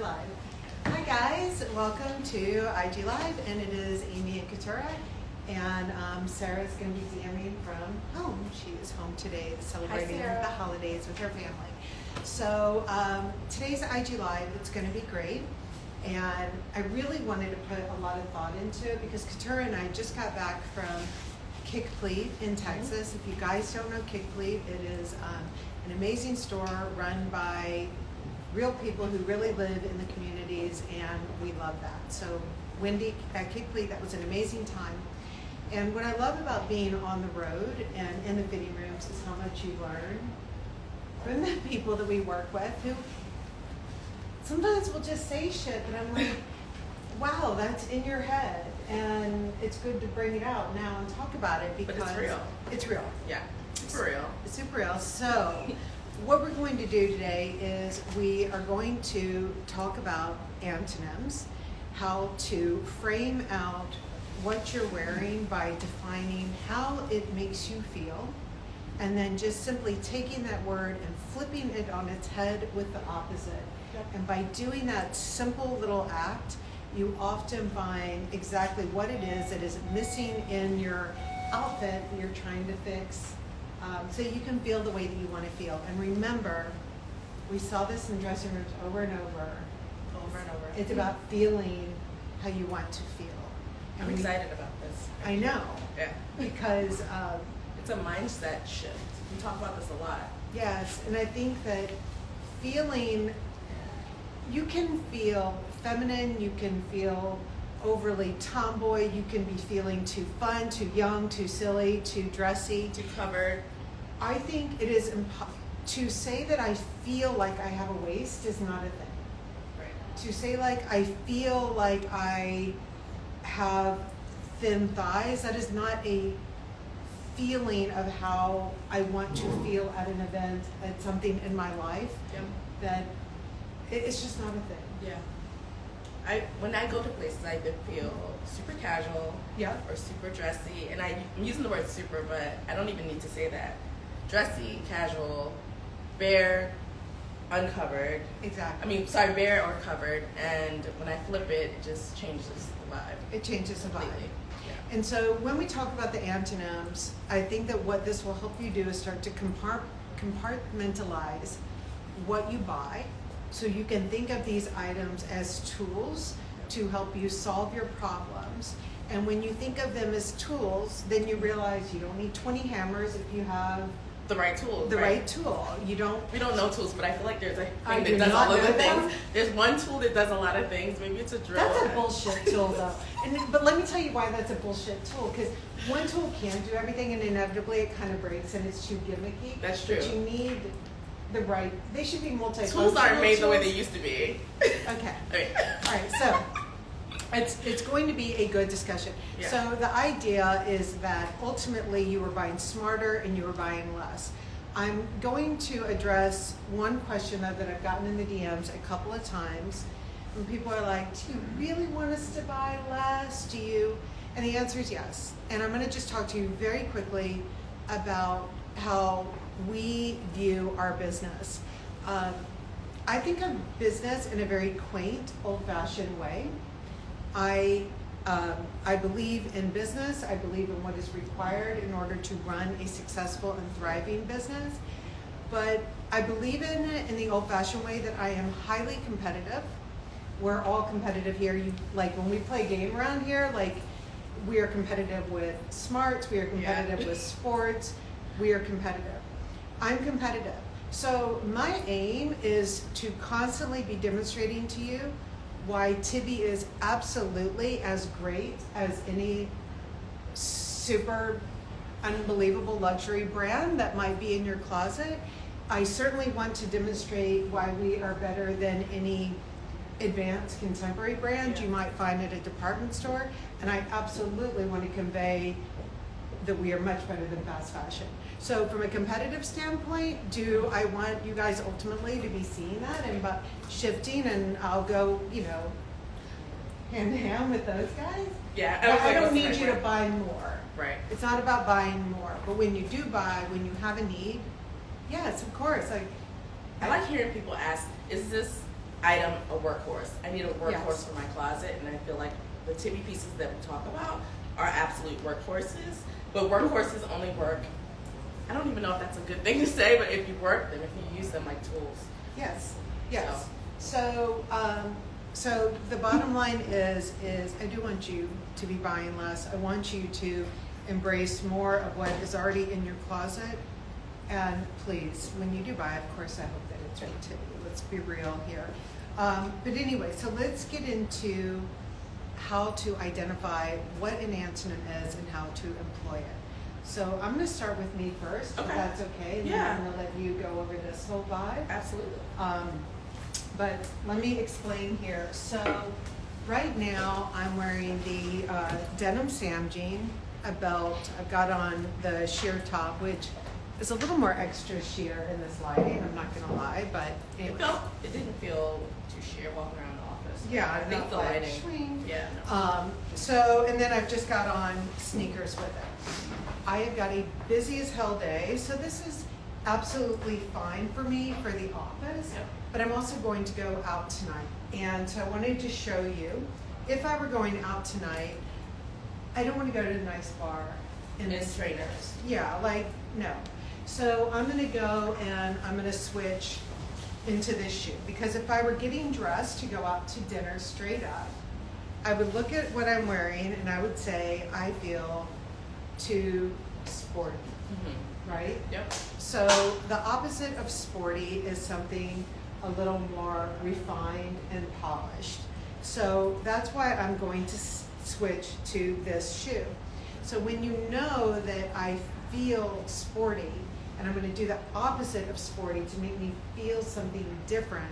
live. Hi guys, welcome to IG Live, and it is Amy and Katura, and Sarah's going to be DMing from home. She is home today celebrating the holidays with her family. So today's IG Live, it's going to be great, and I really wanted to put a lot of thought into it because Katura and I just got back from Crepe in Texas. If you guys don't know Crepe, it is an amazing store run by real people who really live in the communities, and we love that. So Wendy at Crepe, that was an amazing time. And what I love about being on the road and in the fitting rooms is how much you learn from the people that we work with, who sometimes will just say shit that I'm like, wow, that's in your head, and it's good to bring it out now and talk about it because but it's real. It's real. Yeah, super real. It's super real. So what we're going to do today is we are going to talk about antonyms, how to frame out what you're wearing by defining how it makes you feel, and then just simply taking that word and flipping it on its head with the opposite. Yep. And by doing that simple little act, you often find exactly what it is that is missing in your outfit that you're trying to fix, so you can feel the way that you want to feel. And remember, we saw this in dressing rooms over and over. It's about feeling how you want to feel. And I'm excited about this. I know. Yeah. Because it's a mindset shift. We talk about this a lot. Yes, and I think that feeling, you can feel feminine, you can feel overly tomboy, you can be feeling too fun, too young, too silly, too dressy, too covered. I think it is to say that I feel like I have a waist is not a thing. Right. To say like I feel like I have thin thighs, that is not a feeling of how I want to feel at an event, at something in my life. Yep. That it's just not a thing. Yeah. When I go to places, I either feel super casual, or super dressy, and I'm using the word super, but I don't even need to say that. Dressy, casual, bare, uncovered. Exactly. Bare or covered, and when I flip it, it just changes the vibe. It changes the vibe. Completely. Yeah. And so when we talk about the antonyms, I think that what this will help you do is start to compartmentalize what you buy, so you can think of these items as tools to help you solve your problems. And when you think of them as tools, then you realize you don't need 20 hammers if you have the right tool. The right tool. We don't know tools, but I feel like there's a thing that does all of the things. There's one tool that does a lot of things. Maybe it's a drill. That's a bullshit tool, though. But let me tell you why that's a bullshit tool. Because one tool can do everything, and inevitably it kind of breaks, and it's too gimmicky. That's true. But you need the right. They should be multifunctional. Tools aren't made the way they used to be. Okay. All right. So it's going to be a good discussion. Yeah. So the idea is that ultimately you are buying smarter and you are buying less. I'm going to address one question that I've gotten in the DMs a couple of times. And people are like, do you really want us to buy less? Do you? And the answer is yes. And I'm going to just talk to you very quickly about how we view our business. I think of business in a very quaint, old-fashioned way. I believe in business. I believe in what is required in order to run a successful and thriving business. But I believe in it in the old-fashioned way that I am highly competitive. We're all competitive here. When we play a game around here, we are competitive with smarts. We are competitive with sports. We are competitive. I'm competitive. So my aim is to constantly be demonstrating to you why Tibi is absolutely as great as any super unbelievable luxury brand that might be in your closet. I certainly want to demonstrate why we are better than any advanced contemporary brand you might find at a department store. And I absolutely want to convey that we are much better than fast fashion. So from a competitive standpoint, do I want you guys ultimately to be seeing that and shifting, and I'll go, hand in hand with those guys? Yeah. I don't need you to buy more. Right. It's not about buying more, but when you do buy, when you have a need, yes, of course. I like hearing people ask, is this item a workhorse. I need a workhorse Yes. for my closet, and I feel like the Tibi pieces that we talk about are absolute workhorses. But workhorses only work. I don't even know if that's a good thing to say, but if you work them, if you use them like tools. Yes. Yes. So, so the bottom line is I do want you to be buying less. I want you to embrace more of what is already in your closet. And please, when you do buy, of course, I hope that it's right too. Let's be real here. But anyway, so let's get into how to identify what an antonym is and how to employ it. So I'm going to start with me first, if that's okay. And then I'm going to let you go over this whole vibe. Absolutely. But let me explain here. So right now I'm wearing the Denim Sam jean, a belt. I've got on the sheer top, which is a little more extra sheer in this lighting. I'm not going to lie, but anyway. It didn't feel too sheer walking around the office. Yeah, I think the lighting. Swing. Yeah. No. So, and then I've just got on sneakers with it. I have got a busy as hell day, so this is absolutely fine for me for the office. Yep. But I'm also going to go out tonight, and so I wanted to show you, if I were going out tonight, I don't want to go to a nice bar And trainers. Yeah, like, no. So I'm going to go and I'm going to switch into this shoe, because if I were getting dressed to go out to dinner straight up, I would look at what I'm wearing and I would say I feel too sporty, right? Yep. So the opposite of sporty is something a little more refined and polished. So that's why I'm going to switch to this shoe. So when you know that I feel sporty, and I'm going to do the opposite of sporty to make me feel something different,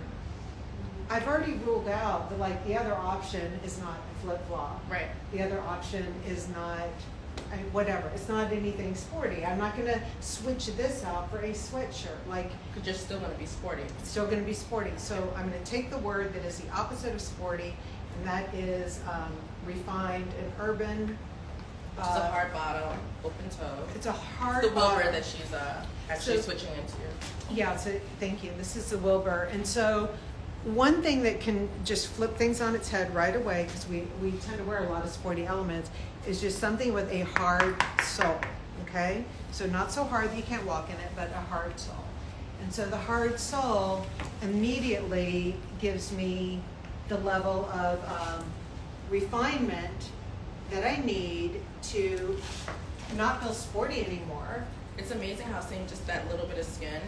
I've already ruled out that, like, the other option is not a flip-flop. Right. The other option is not, whatever. It's not anything sporty. I'm not going to switch this out for a sweatshirt. Like, Because you're still going to be sporty. it's still going to be sporty. So I'm going to take the word that is the opposite of sporty, and that is refined and urban. Which is a hard bottom, open toe. It's a hard The Wilbur bottom. that she's actually switching into. Yeah, so thank you. This is the Wilbur. And so one thing that can just flip things on its head right away, because we tend to wear a lot of sporty elements, is just something with a hard sole, okay? So not so hard that you can't walk in it, but a hard sole. And so the hard sole immediately gives me the level of refinement that I need to not feel sporty anymore. It's amazing how seeing just that little bit of skin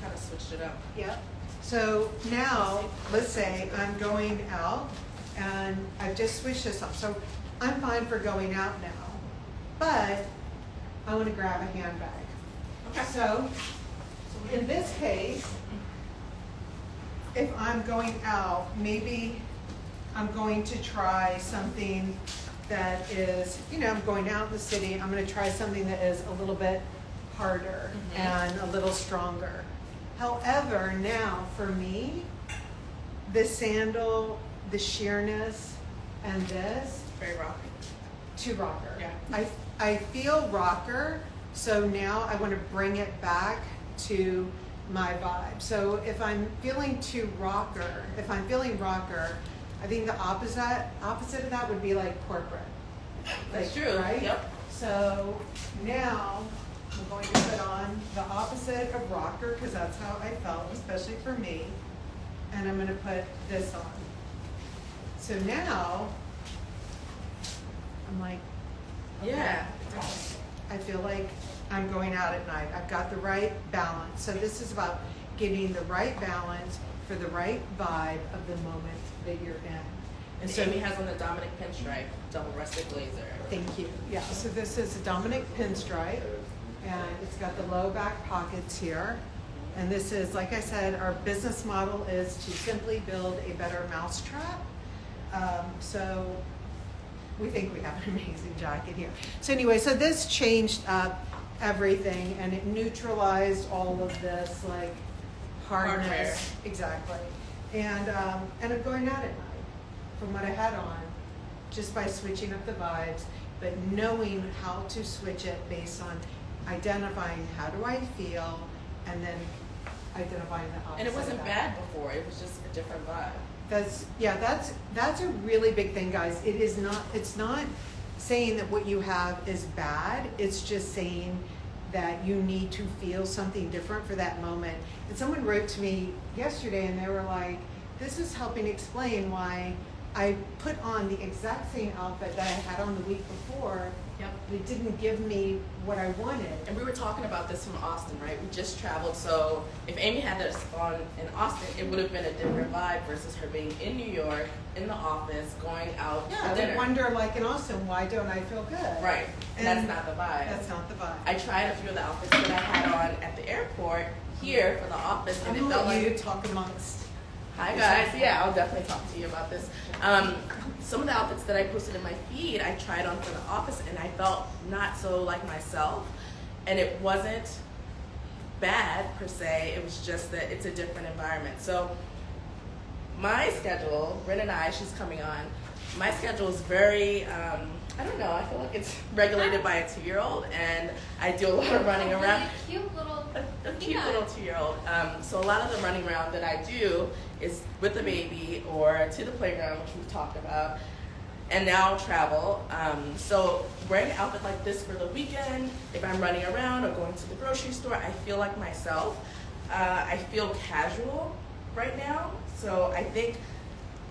kind of switched it up. Yep. So now, let's say I'm going out and I've just switched this up. So I'm fine for going out now, but I want to grab a handbag. Okay. So in this case, if I'm going out, maybe I'm going to try something that is, I'm going out in the city, I'm going to try something that is a little bit harder and a little stronger. However, now for me, the sandal, the sheerness, and this, Very rocky. too rocker. Yeah. I feel rocker, so now I want to bring it back to my vibe. So if I'm feeling too rocker, I think the opposite of that would be like corporate. That's Like, true. right? Yep. So now I'm going to put on the opposite of rocker, because that's how I felt, especially for me. And I'm going to put this on. So now I'm like, okay, Yeah. I feel like I'm going out at night. I've got the right balance. So this is about getting the right balance for the right vibe of the moment that you're in. And so Amy has on the Dominic Pinstripe double rusted blazer. Thank you. Yeah, so this is a Dominic Pinstripe, and it's got the low back pockets here. And this is, like I said, our business model is to simply build a better mousetrap. So we think we have an amazing jacket here. So anyway, so this changed up everything, and it neutralized all of this like hardness. Hardware. Exactly. And I'm going out at night from what I had on, just by switching up the vibes, but knowing how to switch it based on identifying how do I feel, and then identifying the opposite. And it wasn't of that. bad before. It was just a different vibe. That's a really big thing, guys. It's not saying that what you have is bad. It's just saying that you need to feel something different for that moment. And someone wrote to me yesterday and they were like, this is helping explain why I put on the exact same outfit that I had on the week before. Yep. It didn't give me what I wanted. And we were talking about this from Austin, right? We just traveled, so if Amy had this on in Austin, it would have been a different vibe versus her being in New York, in the office, going out Yeah, for I dinner. would wonder, like in Austin, why don't I feel good? Right, And that's not the vibe. That's not the vibe. I tried a few of the outfits that I had on at the airport here for the office, and I'm it gonna felt let like... you talk amongst. Hi guys, yeah, I'll definitely talk to you about this. Some of the outfits that I posted in my feed, I tried on for the office and I felt not so like myself. And it wasn't bad per se, it was just that it's a different environment. So my schedule, Rin and I, she's coming on, my schedule is very, I don't know, I feel like it's regulated by a 2-year-old and I do a lot of running around. Cute little A cute little 2-year-old. So a lot of the running around that I do is with the baby or to the playground, which we've talked about, and now travel. So wearing an outfit like this for the weekend, if I'm running around or going to the grocery store, I feel like myself. I feel casual right now. So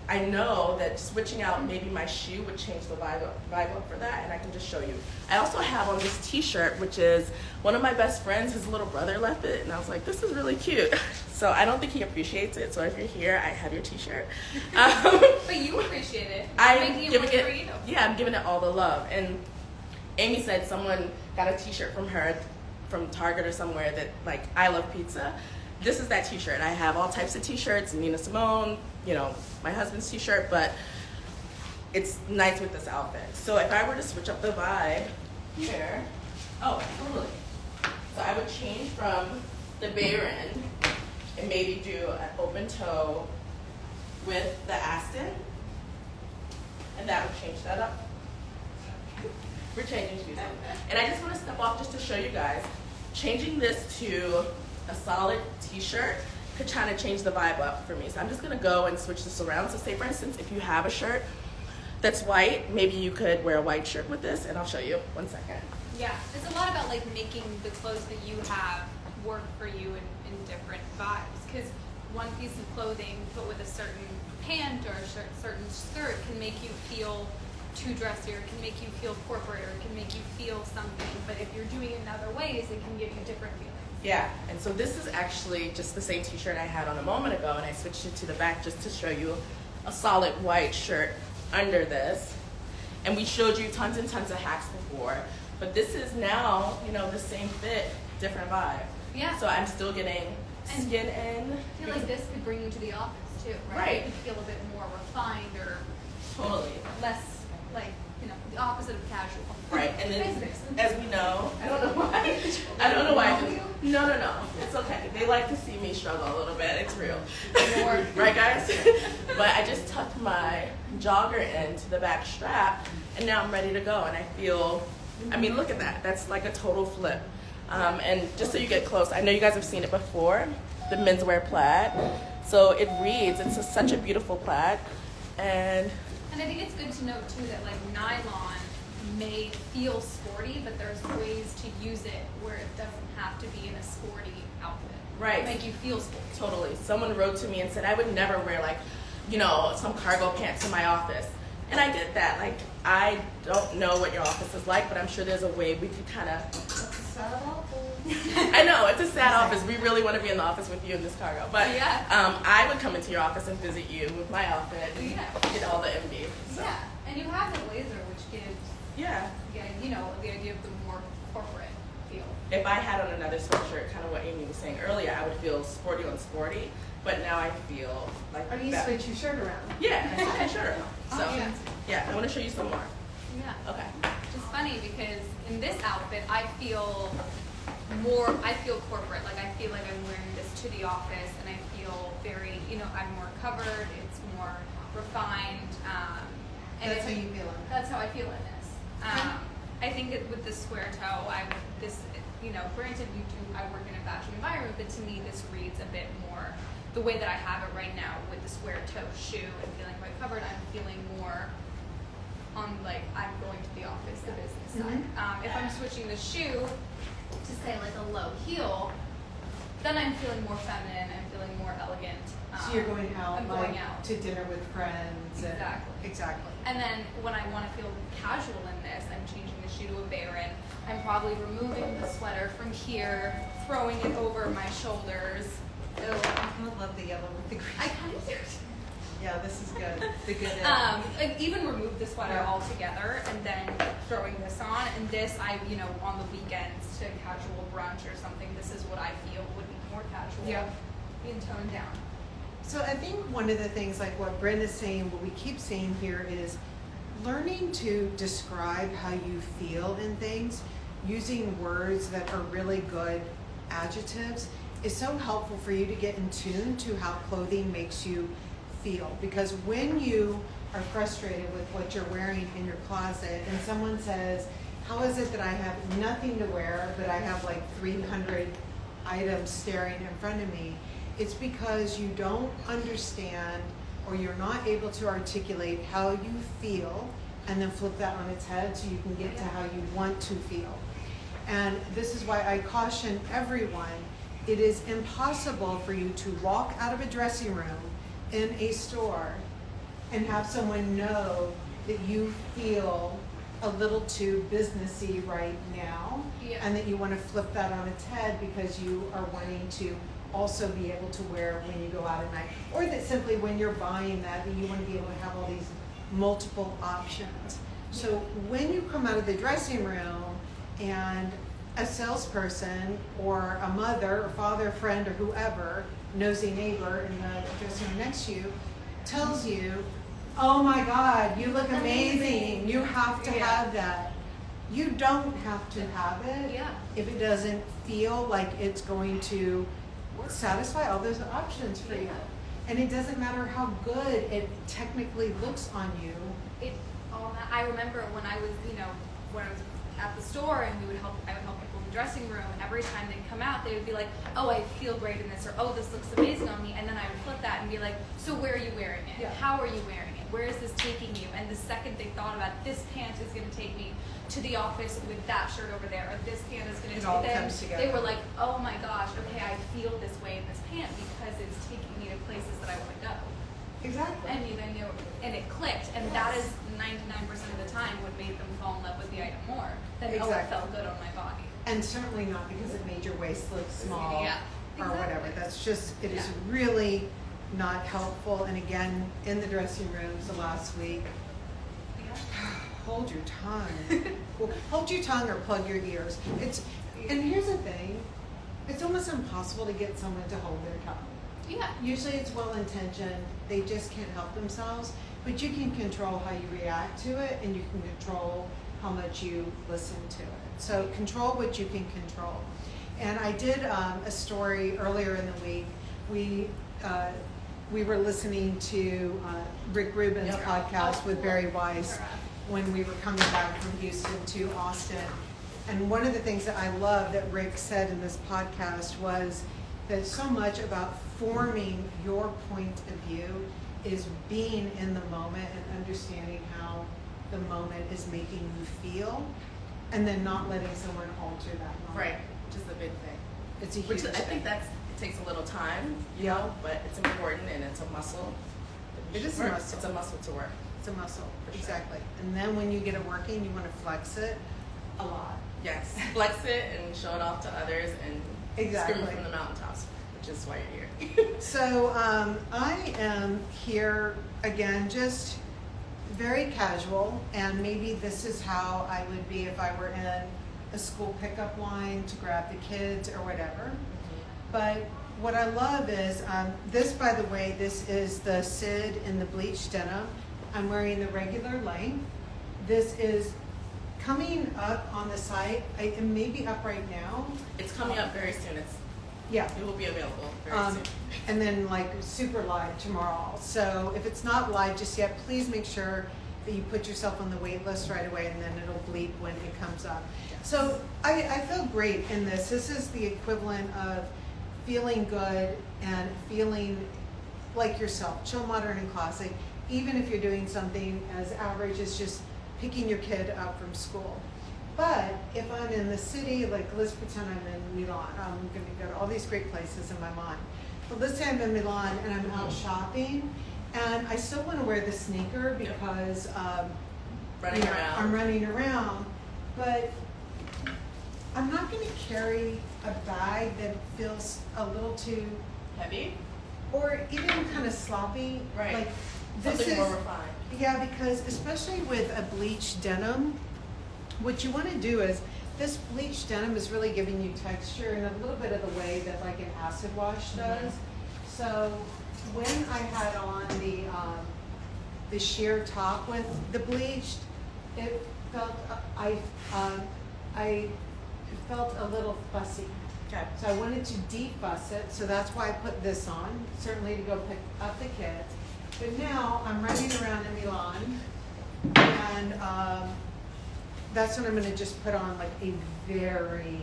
I know that switching out maybe my shoe would change the vibe up for that, and I can just show you. I also have on this t-shirt, which is one of my best friends, his little brother left it, and I was like, this is really cute. So I don't think he appreciates it, so if you're here, I have your t-shirt. But you appreciate it. I'm giving for you. Yeah, I'm giving it all the love. And Amy said someone got a t-shirt from her, from Target or somewhere, that like, I love pizza. This is that t-shirt. I have all types of t-shirts, Nina Simone, you know, my husband's t-shirt, but it's nice with this outfit. So if I were to switch up the vibe here, oh, totally. So I would change from the Beryen and maybe do an open toe with the Aston, and that would change that up. We're changing shoes. And I just want to step off just to show you guys, changing this to a solid t-shirt could kind of change the vibe up for me. So I'm just gonna go and switch this around. So say for instance, if you have a shirt that's white, maybe you could wear a white shirt with this, and I'll show you, 1 second. Yeah, it's a lot about like making the clothes that you have work for you in different vibes. Because one piece of clothing put with a certain pant or a certain skirt can make you feel too dressy, or it can make you feel corporate, or it can make you feel something. But if you're doing it in other ways, it can give you different feelings. Yeah, and so this is actually just the same t-shirt I had on a moment ago, and I switched it to the back just to show you a solid white shirt under this. And we showed you tons and tons of hacks before, but this is now, you know, the same fit, different vibe. Yeah. So I'm still getting skin in. I feel like this could bring you to the office too, right? Right. You could feel a bit more refined or Totally. less like, you know, the opposite of casual. Right, and then Basics. as we know, I don't know why. I don't know why. No. It's okay. They like to see me struggle a little bit. It's real. Right, guys? But I just tucked my jogger into the back strap, and now I'm ready to go. And I feel, I mean, look at that. That's like a total flip. And just so you get close, I know you guys have seen it before, the menswear plaid. So it reads, such a beautiful plaid. And I think it's good to know too that like nylon may feel sporty, but there's ways to use it where it doesn't have to be in a sporty outfit. Right. Make you feel sporty. Totally. Someone wrote to me and said I would never wear like, you know, some cargo pants to my office. And I get that. Like, I don't know what your office is like, but I'm sure there's a way we could kind of. That's a sad office. I know, it's a sad office. We really want to be in the office with you in this cargo. But Yeah. I would come into your office and visit you with my outfit and Yeah. get all the envy. So. Yeah, and you have the blazer, which gives, Yeah. you know, the idea of the more corporate feel. If I had on another sweatshirt, kind of what Amy was saying earlier, I would feel sporty on sporty. But now I feel like Or you that. switch your shirt around. Yeah, I switch my shirt around. So, Yeah. yeah, I want to show you some more. Yeah. Okay. Which is funny because in this outfit, I feel corporate. Like, I feel like I'm wearing this to the office, and I feel very, you know, I'm more covered, it's more refined. And That's how you feel in it. That's how I feel in this. I think with the square toe, you know, granted I work in a fashion environment, but to me this reads a bit more the way that I have it right now with the square toe shoe and feeling quite covered, I'm feeling more on like I'm going to the office, the business side. If I'm switching the shoe to say like a low heel, then I'm feeling more feminine. I'm feeling more elegant. So you're going out, I'm like, going out to dinner with friends. Exactly. And then when I want to feel casual in this, I'm changing the shoe to a Beryen. I'm probably removing the sweater from here, throwing it over my shoulders. I kind of love the yellow with the green. I kind of do. Yeah, this is good. The good. Like even remove the sweater altogether, and then throwing this on. And this, on the weekends to casual brunch or something. This is what I feel would be more casual. Yeah. Being toned down. So I think one of the things, like what Brenda's saying, what we keep saying here is learning to describe how you feel in things, using words that are really good adjectives, is so helpful for you to get in tune to how clothing makes you feel. Because when you are frustrated with what you're wearing in your closet and someone says, how is it that I have nothing to wear, but I have like 300 items staring in front of me? It's because you don't understand, or you're not able to articulate how you feel and then flip that on its head so you can get to how you want to feel. And this is why I caution everyone, it is impossible for you to walk out of a dressing room in a store and have someone know that you feel a little too businessy right now, and that you want to flip that on its head because you are wanting to also be able to wear when you go out at night, or that simply when you're buying that you want to be able to have all these multiple options. So when you come out of the dressing room and a salesperson or a mother or father, friend, or whoever, nosy neighbor in the dressing room next to you tells you, oh my God, you look amazing, you have to have that. You don't have to have it if it doesn't feel like it's going to satisfy all those options for you. And it doesn't matter how good it technically looks on you. I remember when I was, when I was at the store and I would help people in the dressing room, and every time they'd come out, they would be like, oh, I feel great in this, or oh, this looks amazing on me. And then I would flip that and be like, so where are you wearing it? How are you wearing it? Where is this taking you? And the second they thought about this pant is going to take me to the office with that shirt over there, or this pant is going to take them, they were like, oh my gosh, okay, I feel this way in this pant because it's taking me to places that I want to go. Exactly. And then and it clicked, and that is 99% of the time what made them fall in love with the item more than oh, it felt good on my body. And certainly not because it made your waist look small or whatever. That's just, it is really not helpful. And again, in the dressing rooms the last week, hold your tongue. Well, hold your tongue or plug your ears. And here's the thing, it's almost impossible to get someone to hold their tongue. Usually it's well-intentioned, they just can't help themselves, but you can control how you react to it, and you can control how much you listen to it. So control what you can control. And I did a story earlier in the week. We were listening to Rick Rubin's podcast with Barry Weiss when we were coming back from Houston to Austin. And one of the things that I love that Rick said in this podcast was that so much about forming your point of view is being in the moment and understanding how the moment is making you feel, and then not letting someone alter that moment. Right, which is the big thing. It's a huge thing. I think it takes a little time, but it's important, and it's a muscle. It is a muscle. It's a muscle to work. It's a muscle, exactly. And then when you get it working, you want to flex it a lot. Yes, flex it and show it off to others, and scream from the mountaintops, which is why you're here. So I am here again, just very casual, and maybe this is how I would be if I were in a school pickup line to grab the kids or whatever. But what I love is this, by the way, this is the Sid in the Bleach denim. I'm wearing the regular length. This is coming up on the site. It may be up right now. It's coming up very soon. It will be available very soon. And then like super live tomorrow. So if it's not live just yet, please make sure that you put yourself on the wait list right away, and then it'll bleep when it comes up. So I feel great in this. This is the equivalent of feeling good and feeling like yourself, chill, modern, and classic, even if you're doing something as average as just picking your kid up from school. But if I'm in the city, like let's pretend I'm in Milan, I'm going to go to all these great places in my mind. But let's say I'm in Milan and I'm out shopping, and I still want to wear the sneaker because running around. I'm running around, but I'm not going to carry a bag that feels a little too heavy or even kind of sloppy. Right. Like something more refined. Yeah, because especially with a bleached denim, what you want to do is this bleached denim is really giving you texture in a little bit of the way that like an acid wash does. So when I had on the sheer top with the bleached, it felt I felt a little fussy. Okay. So I wanted to defuss it, so that's why I put this on, certainly to go pick up the kids. But now I'm running around in Milan, and that's when I'm going to just put on like a very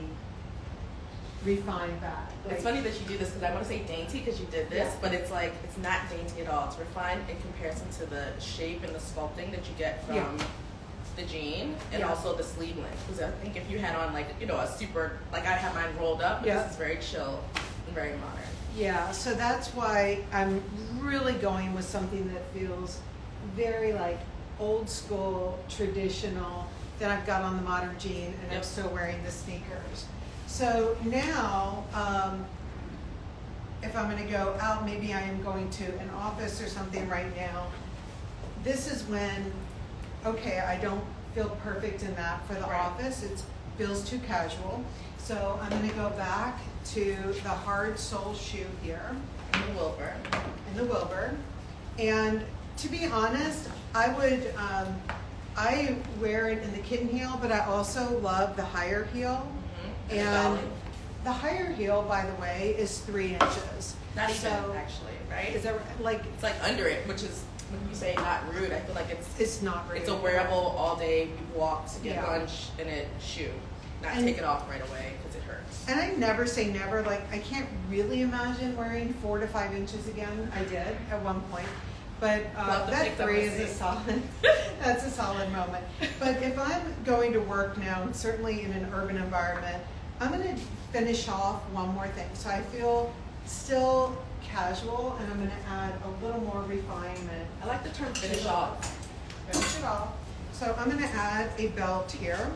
refined bag. Like, it's funny that you do this because I want to say dainty because you did this, but it's like it's not dainty at all. It's refined in comparison to the shape and the sculpting that you get from the jean and also the sleeve length. Because I think if you had on like a super like I have mine rolled up, but this is very chill and very modern. Yeah, so that's why I'm really going with something that feels very like old school, traditional, that I've got on the modern jean and I'm still wearing the sneakers. So now, if I'm going to go out, maybe I am going to an office or something right now. This is when, okay, I don't feel perfect in that for the office. It feels too casual. So I'm going to go back to the hard sole shoe here. In the Wilbur. In the Wilbur. And to be honest, I would, I wear it in the kitten heel, but I also love the higher heel. And the higher heel, by the way, is 3 inches. Not even, actually, right? Is that like? It's like under it, which is, when you say not rude, I feel like it's not rude. It's a wearable all day walk to get lunch in a shoe. Not take it off right away because it hurts. And I never say never. Like I can't really imagine wearing 4 to 5 inches again. I did at one point. But that 3 is a solid, that's a solid moment. But if I'm going to work now, and certainly in an urban environment, I'm going to finish off one more thing. So I feel still casual, and I'm going to add a little more refinement. I like the term finish off. Finish it off. So I'm going to add a belt here.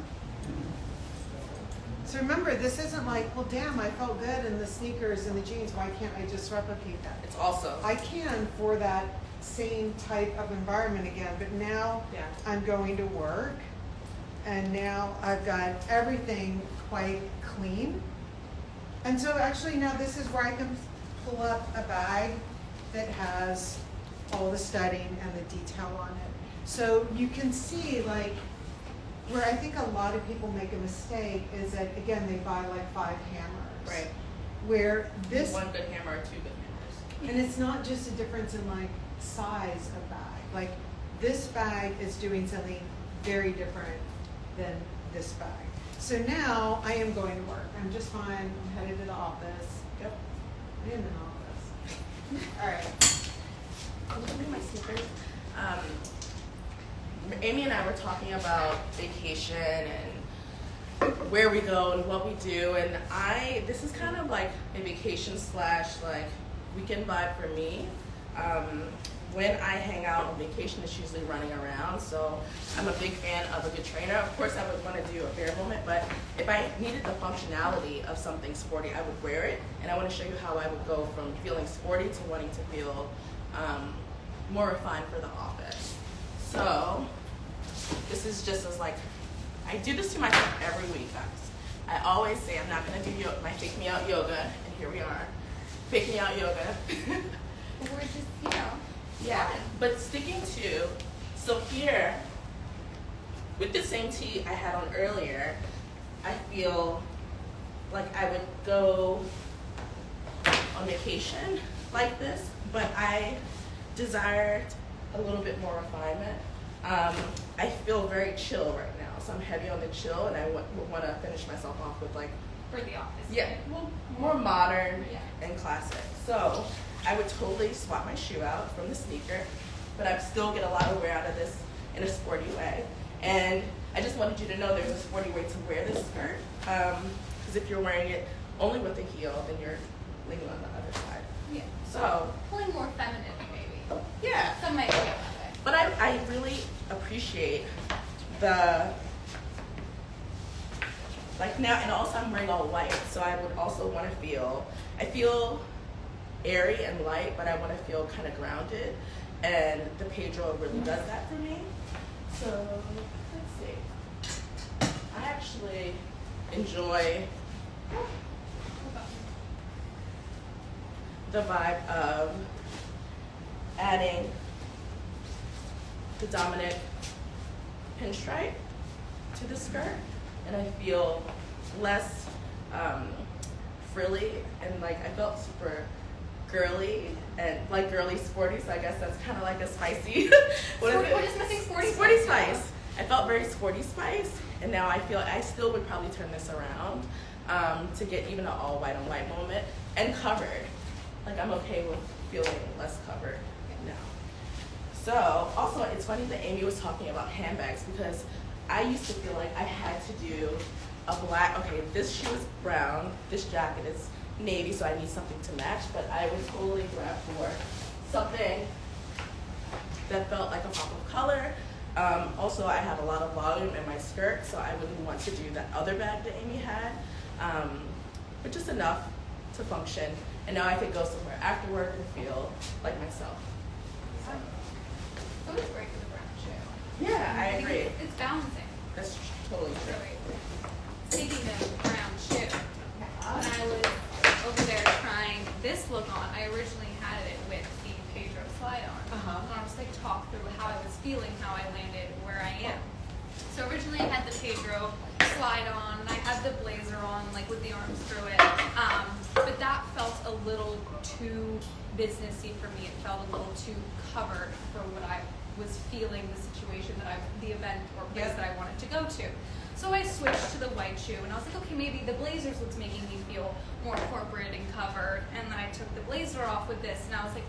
So remember, this isn't like, well, damn, I felt good in the sneakers and the jeans. Why can't I just replicate that? It's also. I can for that same type of environment again, but now I'm going to work, and now I've got everything quite clean. And so actually now this is where I can pull up a bag that has all the studding and the detail on it. So you can see like where I think a lot of people make a mistake is that again they buy like 5 hammers. Right. Where this one good hammer or 2 good hammers. And it's not just a difference in like size of bag. Like this bag is doing something very different than this bag. So now I am going to work. I'm just fine. I'm headed to the office. Yep. I'm in the office. All right. Look at my sneakers. Amy and I were talking about vacation and where we go and what we do, and this is kind of like a vacation / like weekend vibe for me. When I hang out on vacation, it's usually running around, so I'm a big fan of a good trainer. Of course, I would want to do a bare moment, but if I needed the functionality of something sporty, I would wear it, and I want to show you how I would go from feeling sporty to wanting to feel more refined for the office. So this is just as like, I do this to myself every week, guys. I always say I'm not going to do my fake me out yoga, and here we are, fake me out yoga. We're just, Yeah, but sticking to, so here, with the same tee I had on earlier, I feel like I would go on vacation like this, but I desired a little bit more refinement. I feel very chill right now, so I'm heavy on the chill, and I want to finish myself off with like for the office. Yeah, well, more modern Yeah. and classic. So I would totally swap my shoe out from the sneaker, but I'd still get a lot of wear out of this in a sporty way. And I just wanted you to know there's a sporty way to wear this skirt. Because if you're wearing it only with the heel, then you're leaning on the other side. Yeah. So, Pulling more feminine, maybe. yeah. Some might feel that way. But I really appreciate the, like now, and also I'm wearing all white, so I would also want to feel, I feel airy and light, but I want to feel kind of grounded, and the Pedro really does that for me. So, let's see. I actually enjoy the vibe of adding the Dominic pinstripe to the skirt, and I feel less frilly, and like I felt super girly and like girly sporty, so I guess that's kind of like a spicy What is missing? sporty spice. I felt very sporty spice, and now I feel I still would probably turn this around to get even an all white on white moment, and covered. Like I'm okay with feeling less covered now. So also it's funny that Amy was talking about handbags, because I used to feel like I had to do a black, okay, this shoe is brown, this jacket is navy, so I need something to match, but I would totally grab for something that felt like a pop of color. Also, I have a lot of volume in my skirt, so I wouldn't want to do that other bag that Amy had, but just enough to function. And now I could go somewhere afterward and feel like myself. So it's great for the brown shoe. Yeah, I agree. It's balancing. That's totally true. Speaking of brown shoe, when I was over there trying this look on, I originally had it with the Pedro slide on. And I was like talk through how I was feeling, how I landed where I am. So originally I had the Pedro slide on, and I had the blazer on, like with the arms through it. But that felt a little too businessy for me. It felt a little too covered for what I was feeling, the situation the event or place that I wanted to go to. So I switched to the white shoe, and I was like, okay, maybe the blazer's what's making me feel more corporate and covered. And then I took the blazer off with this, and I was like,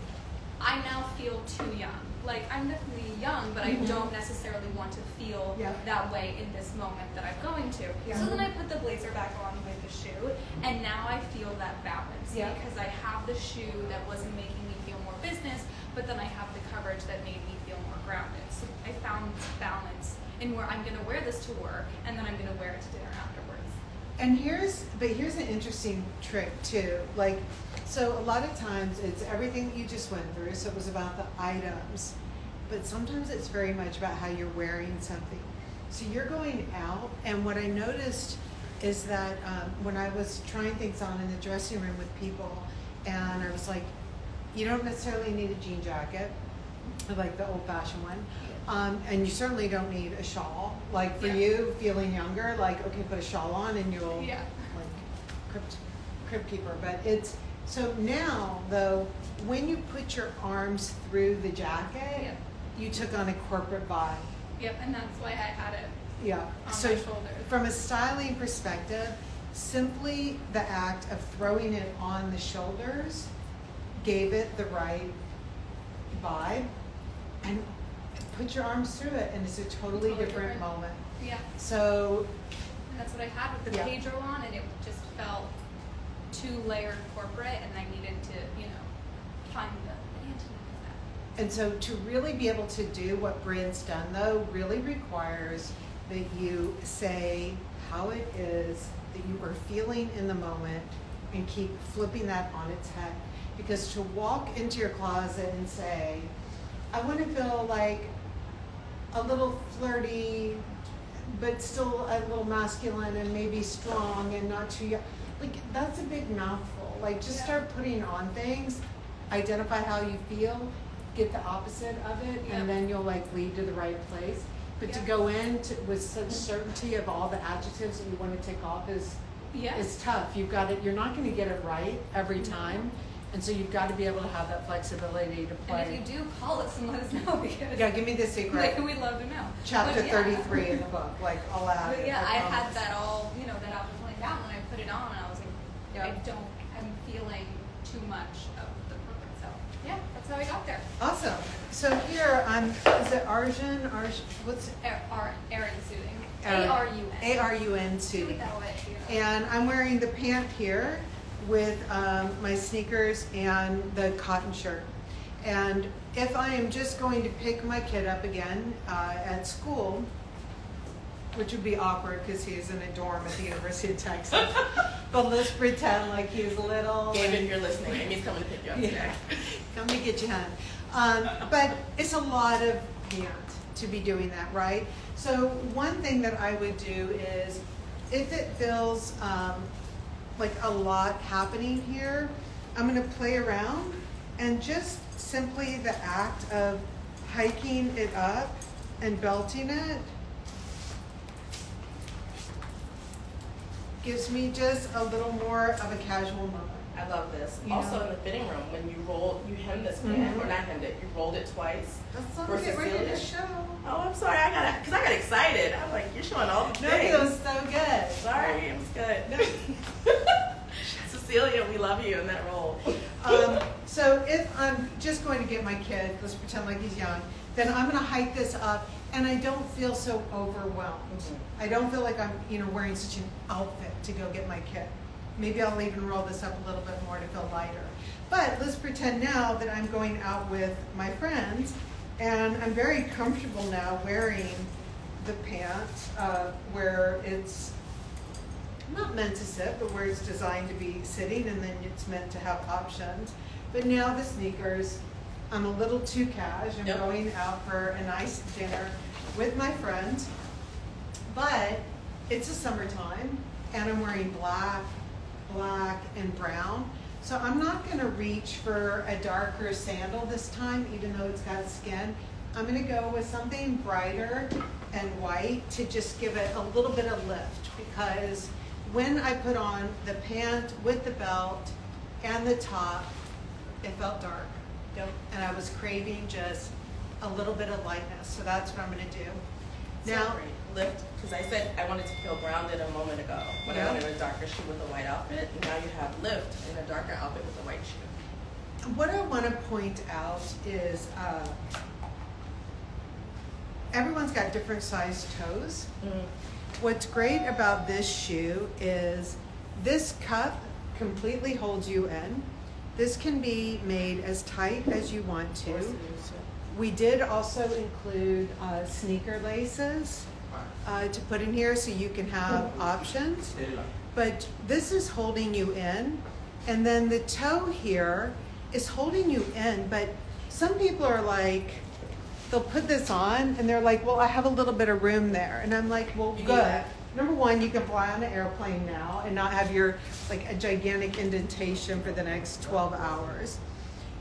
I now feel too young. Like, I'm definitely young, but I don't necessarily want to feel that way in this moment that I'm going to. So then I put the blazer back on with the shoe, and now I feel that balance because I have the shoe that wasn't making me feel more business, but then I have the coverage that made me feel more grounded. So I found balance in where I'm going to wear this to work, and then I'm going to wear it to dinner afterwards. And here's an interesting trick too. Like, so a lot of times it's everything that you just went through. So it was about the items, but sometimes it's very much about how you're wearing something. So you're going out, and what I noticed is that when I was trying things on in the dressing room with people, and I was like, you don't necessarily need a jean jacket, like the old-fashioned one. And you certainly don't need a shawl. Like for you, feeling younger, like, okay, put a shawl on and you'll like crib keeper. But it's, so now though, when you put your arms through the jacket, you took on a corporate vibe. Yep, and that's why I had it on my shoulders. From a styling perspective, simply the act of throwing it on the shoulders gave it the right vibe, and put your arms through it, and it's a totally different moment. Yeah. So, and that's what I had with the Pedro on, and it just felt too layered corporate, and I needed to, find the antidote of that. And so to really be able to do what Bryn's done, though, really requires that you say how it is that you are feeling in the moment, and keep flipping that on its head. Because to walk into your closet and say, I want to feel like a little flirty, but still a little masculine and maybe strong and not too young. Like, that's a big mouthful. Like, just start putting on things, identify how you feel, get the opposite of it, and then you'll like lead to the right place. But to go in with such certainty of all the adjectives that you want to take off is tough. You've got it. You're not going to get it right every time. And so you've got to be able to have that flexibility to play. And if you do, call us and let us know, because give me the secret. Like, we'd love to know. Chapter 33 in the book, like all out. But I had that all, that outfit playing down when I put it on, and I was like, I'm feeling too much of the perfect. So yeah, that's how I got there. Awesome. So here is it Arjun? What's Aaron suiting. Aaron. ARUN. ARUN Do it suiting. that way. Yeah. And I'm wearing the pant here with my sneakers and the cotton shirt. And if I am just going to pick my kid up again at school, which would be awkward because he's in a dorm at the University of Texas, but let's pretend like he's little. Gabe, if you're listening, Amy's coming to pick you up today. Come to get you, hon. But it's a lot of pant to be doing that, right? So one thing that I would do is, if it feels like a lot happening here, I'm going to play around, and just simply the act of hiking it up and belting it gives me just a little more of a casual moment. I love this. You Also know? in the fitting room, when you hem this pant, or not hemmed it, you rolled it twice. Let's not versus get ready the to other. show. Oh, I'm sorry. Because I got excited. I'm like, you're showing all the No, things. it was so good. Sorry, it was good. Cecilia, we love you in that role. So if I'm just going to get my kid, let's pretend like he's young, then I'm going to hike this up, and I don't feel so overwhelmed. I don't feel like I'm, wearing such an outfit to go get my kid. Maybe I'll even roll this up a little bit more to feel lighter. But let's pretend now that I'm going out with my friends, and I'm very comfortable now wearing the pants where it's not meant to sit, but where it's designed to be sitting, and then it's meant to have options. But now the sneakers, I'm a little too cash. I'm going out for a nice dinner with my friends, but it's a summertime, and I'm wearing black, and brown. So I'm not going to reach for a darker sandal this time, even though it's got skin. I'm going to go with something brighter and white to just give it a little bit of lift, because when I put on the pant with the belt and the top, it felt dark. And I was craving just a little bit of lightness. So that's what I'm going to do. Now, lift, because I said I wanted to feel grounded a moment ago when I wanted a darker shoe with a white outfit, and now you have lift in a darker outfit with a white shoe. what I want to point out is everyone's got different sized toes. What's great about this shoe is this cup completely holds you in. This can be made as tight as you want to. We did also include sneaker laces to put in here so you can have options. But this is holding you in. And then the toe here is holding you in. But some people are like, they'll put this on and they're like, well, I have a little bit of room there. And I'm like, well, good. Number one, you can fly on an airplane now and not have your like a gigantic indentation for the next 12 hours.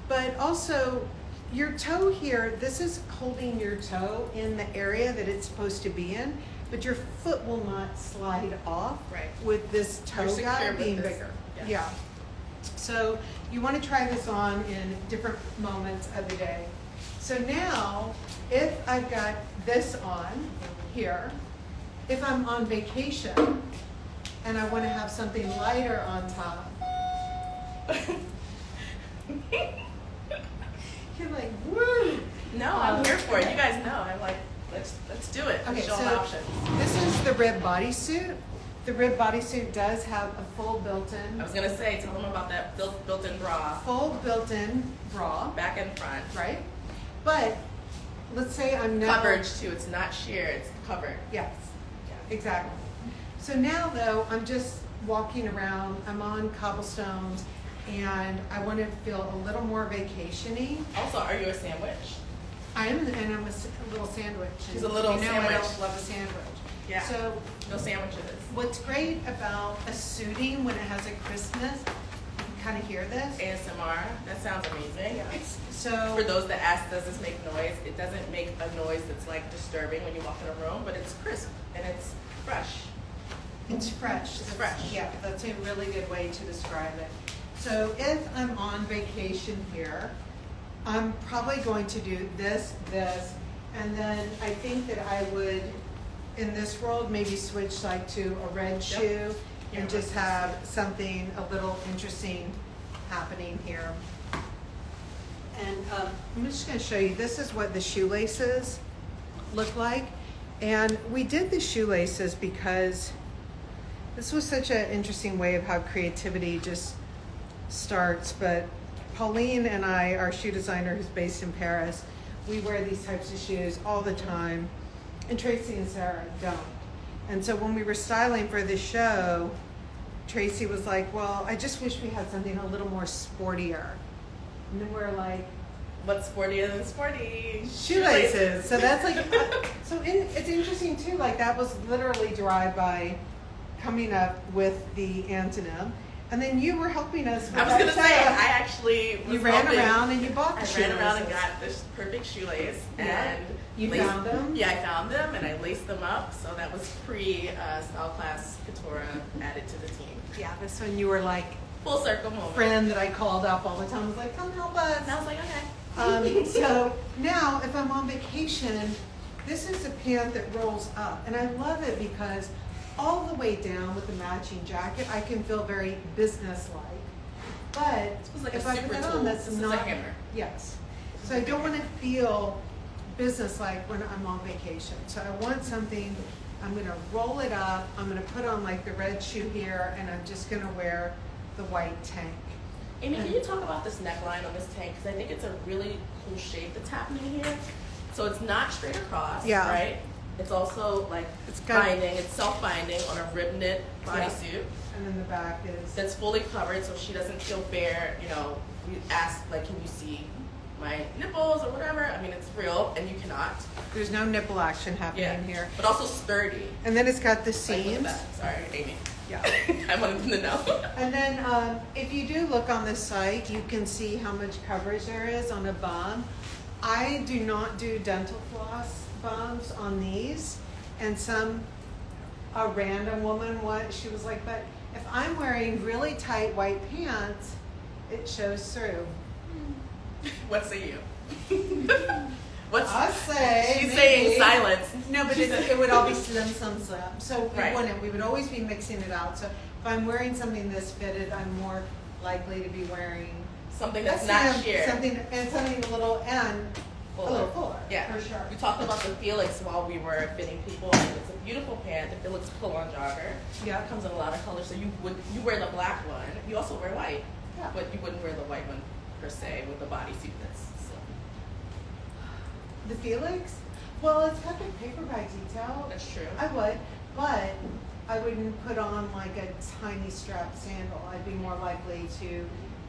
But also your toe here, this is holding your toe in the area that it's supposed to be in, but your foot will not slide off with this toe guide being bigger. Yeah. So you want to try this on in different moments of the day. So now, if I've got this on here, if I'm on vacation and I want to have something lighter on top, you're like, woo! No, I'm here for it. You guys know. I'm like, let's do it. Okay, Show so options. this is the rib bodysuit. The rib bodysuit does have a full built-in. I was gonna say, tell them about that built-in bra. Full built-in bra. Back and front. Right? But let's say I'm now coverage too. It's not sheer. It's covered. Yes, exactly. So now though, I'm just walking around. I'm on cobblestones, and I want to feel a little more vacation-y. Also, are you a sandwich? I am, and I'm a little sandwich. She's a little sandwich. I don't love a sandwich. Yeah. So no sandwiches. What's great about a suiting when it has a crispness, you can kind of hear this. ASMR. That sounds amazing. Yeah. So for those that ask, does this make noise? It doesn't make a noise that's like disturbing when you walk in a room, but it's crisp and it's fresh. It's fresh. It's fresh. Yeah, that's a really good way to describe it. So if I'm on vacation here, I'm probably going to do this, and then I think that I would, in this world, maybe switch like to a red shoe and just have something a little interesting happening here. And I'm just going to show you, this is what the shoelaces look like. And we did the shoelaces because this was such an interesting way of how creativity just starts. But Pauline and I, our shoe designer who's based in Paris, we wear these types of shoes all the time. And Tracy and Sarah don't. And so when we were styling for the show, Tracy was like, well, I just wish we had something a little more sportier. And then we're like, what's sportier than sporty? Shoelaces. So that's like, it's interesting too, like that was literally derived by coming up with the antonym. And then you were helping us with I was going to say, I actually was ran around and you bought the shoelaces. I ran around and got this perfect shoelace. Yeah. And you found them? Yeah, I found them and I laced them up. So that was pre-style class Couture added to the team. Yeah, this one you were like, full circle moment. Friend that I called up all the time was like, come help us. And I was like, okay. So now if I'm on vacation, this is a pant that rolls up. And I love it because all the way down with the matching jacket, I can feel very business-like. But like if a I super put it tool. on, that's this not. is a hammer. Yes. So I don't want to feel business-like when I'm on vacation. So I want something, I'm going to roll it up, I'm going to put on like the red shoe here, and I'm just going to wear the white tank. Amy, can you talk about this neckline on this tank? Because I think it's a really cool shape that's happening here. So it's not straight across, right? It's also like it's binding, it's self-binding on a rib knit bodysuit. Yeah. And then the back is... That's fully covered so she doesn't feel bare. You know, you ask, like, can you see my nipples or whatever? I mean, it's real and you cannot. There's no nipple action happening here. But also sturdy. And then it's got the seams. Sorry, Amy. Yeah. I wanted them to know. And then if you do look on the site, you can see how much coverage there is on a bum. I do not do dental floss bums on these. And a random woman, she was like, but if I'm wearing really tight white pants, it shows through. What say you? I say she's maybe. saying silence. No, but it would all be slim. So we would always be mixing it out. So if I'm wearing something this fitted, I'm more likely to be wearing something that's not sheer. Something a little fuller. Yeah, for sure. We talked about the Felix while we were fitting people. It's a beautiful pant. The Felix pull-on jogger. Yeah, it comes in a lot of colors. So you wear the black one. You also wear white. Yeah. But you wouldn't wear the white one per se with the bodysuit that's silk. The Felix? Well, it's got the paper bag detail. That's true. I would, but I wouldn't put on like a tiny strap sandal. I'd be more likely to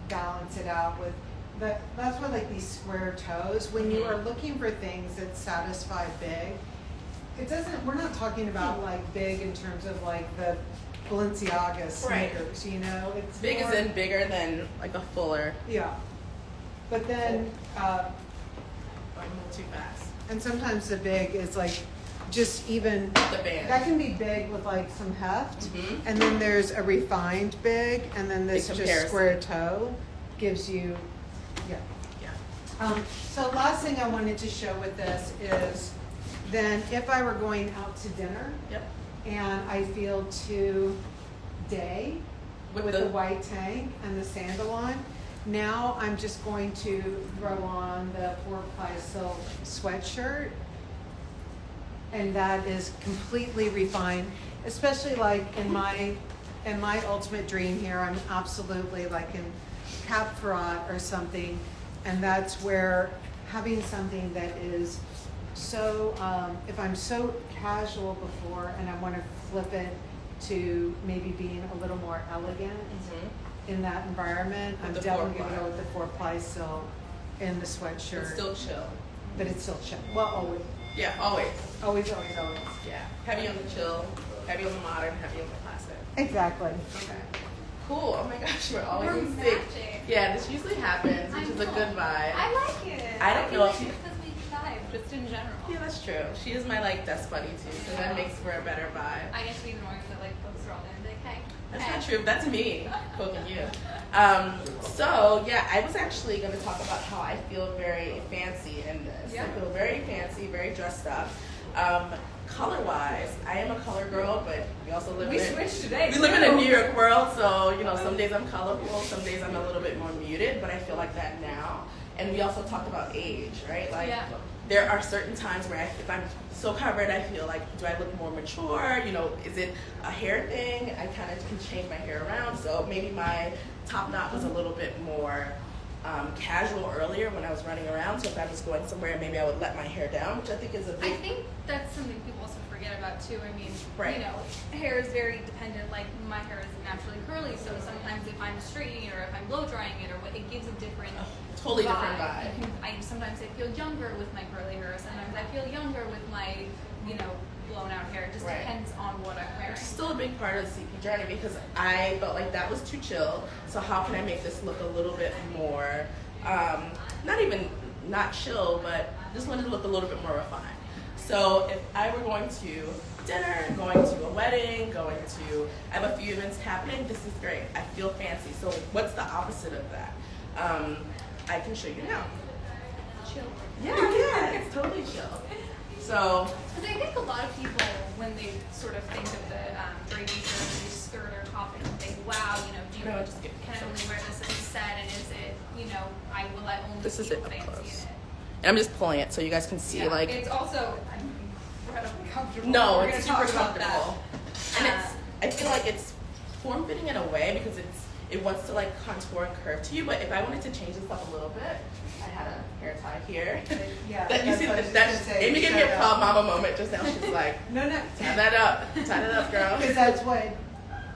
balance it out with that's why like these square toes. When you are looking for things that satisfy big, we're not talking about like big in terms of like the Balenciaga sneakers, you know? It's big more, as in bigger than like a fuller. Yeah. But then I'm a little too fast. And sometimes the big is like just even the band. That can be big with like some heft. And then there's a refined big, and then this just square toe gives you so last thing I wanted to show with this is then if I were going out to dinner and I feel too day with the white tank and the sandal on, now I'm just going to throw on the 4-ply silk sweatshirt, and that is completely refined, especially like in my ultimate dream here, I'm absolutely like in Cap Ferrat or something. And that's where having something that is so, if I'm so casual before and I want to flip it to maybe being a little more elegant in that environment, I'm definitely going to go with the 4-ply silk and the sweatshirt. It's still chill. But it's still chill. Well, always. Yeah, always. Always. Yeah. Heavy on the chill, heavy on the modern, heavy on the classic. Exactly. Okay. Cool. Oh my gosh, we're always in sync. Yeah, this usually happens, which is a good vibe. I like it. I don't know if she... because we vibe, just in general. Yeah, that's true. She is my like desk buddy too, so that makes for a better vibe. I guess we ignore because like folks are all there and be like, hey. That's not true. That's me poking you. So yeah, I was actually going to talk about how I feel very fancy in this. I feel very fancy, very dressed up. Color-wise, I am a color girl, but we also live switched today. We live in a New York world, so you know, some days I'm colorful, some days I'm a little bit more muted, but I feel like that now. And we also talked about age, right? Like there are certain times where if I'm so covered, I feel like, do I look more mature? You know, is it a hair thing? I kind of can change my hair around, so maybe my top knot was a little bit more casual earlier when I was running around. So if I was going somewhere, maybe I would let my hair down, which I think is a big... I think that's something people also forget about too. I mean, right. you know, hair is very dependent. Like my hair is naturally curly, so sometimes if I'm straightening it or if I'm blow drying it or what, it gives a different totally vibe. Different vibe. Sometimes I feel younger with my curly hair. Sometimes I feel younger with my, you know, blown out hair. It just depends on what I'm wearing. It's still a big part of the CP journey because I felt like that was too chill. So how can I make this look a little bit more, not chill, but just wanted to look a little bit more refined. So if I were going to dinner, going to a wedding, I have a few events happening, this is great. I feel fancy. So what's the opposite of that? I can show you now. Chill. Yeah, it's totally chill. So, because I think a lot of people, when they sort of think of the Drapey skirt or top, and think, wow, you know, can I only wear this as a set, and is it, you know, will I only this is feel it up fancy close. in it? And I'm just pulling it so you guys can see, like... It's also incredibly comfortable. No, We're it's gonna super talk about comfortable. And I feel like it's form-fitting in a way because it wants to, like, contour and curve to you, but if I wanted to change this up a little bit, I had a hair tie here. Yeah. You see Amy gave me a proud mama moment just now. She's like, no, tie that up, girl. Because that's what,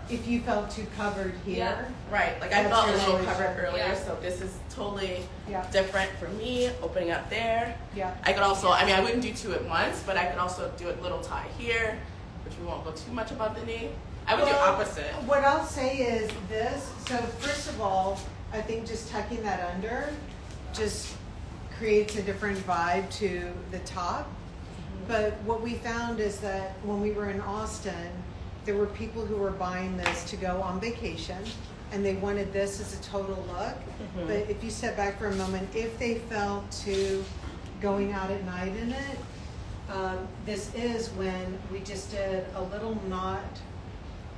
if you felt too covered here. Yeah. Right, like I felt a little covered earlier, so this is totally different for me, opening up there. Yeah. I could also, I wouldn't do two at once, but I could also do a little tie here, which we won't go too much above the knee. I would do opposite. What I'll say is this, so first of all, I think just tucking that under just creates a different vibe to the top. But what we found is that when we were in Austin, there were people who were buying this to go on vacation and they wanted this as a total look. But if you step back for a moment, if they felt to going out at night in it, this is when we just did a little knot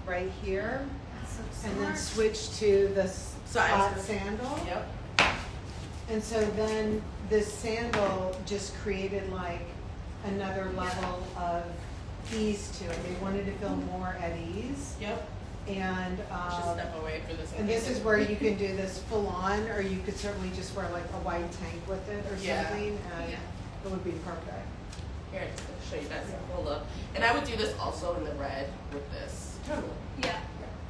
right here and then switched to the flat sandal. Yep. And so then this sandal just created like another level of ease to it. They wanted to feel more at ease. Yep. And just step away for this. And this is where you can do this full on, or you could certainly just wear like a white tank with it or something, and it would be perfect. Here, I'll show you guys a full look. And I would do this also in the red with this. Totally.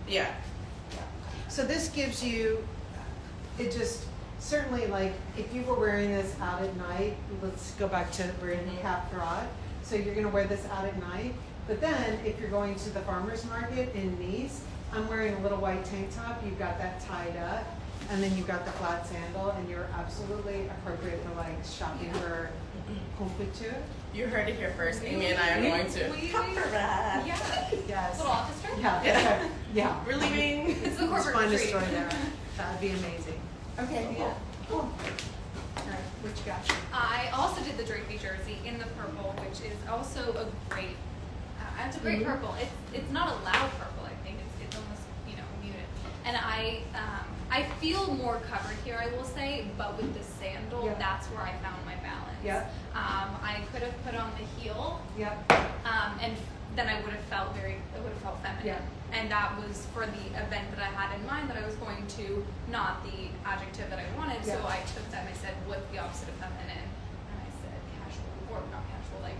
Yeah. So this gives you, it just, certainly like if you were wearing this out at night, let's go back to Beryen cap throat. So you're gonna wear this out at night, but then if you're going to the farmer's market in Nice, I'm wearing a little white tank top, you've got that tied up, and then you've got the flat sandal, and you're absolutely appropriate for like shopping for home couture. You heard it here first. Amy and I are going to. Yes. Little orchestra? Yeah. We're leaving. It's the corporate Find a retreat. store there. That'd be amazing. Okay, cool. All right, what you got? I also did the Drapey jersey in the purple, which is also a great, it's a great purple. It's not a loud purple, I think. It's almost, muted. And I feel more covered here, I will say, but with the sandal, that's where I found my balance. Yep. I could have put on the heel. Yep. And then I would have felt feminine. Yeah. And that was for the event that I had in mind, that I was going to, not the adjective that I wanted. So I took that and I said, what's the opposite of feminine? And I said casual, or not casual, like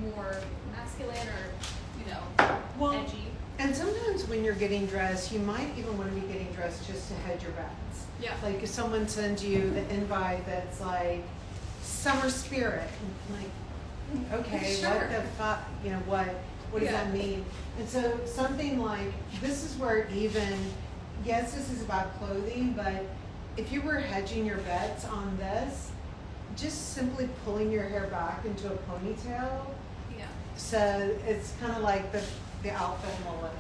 more masculine or, edgy. And sometimes when you're getting dressed, you might even want to be getting dressed just to hedge your bets. Yeah. Like if someone sends you the invite that's like summer spirit, like, okay, what the fuck, what does that mean? And so something like, this is where even, yes, this is about clothing, but if you were hedging your bets on this, just simply pulling your hair back into a ponytail. Yeah. So it's kind of like the outfit mullet,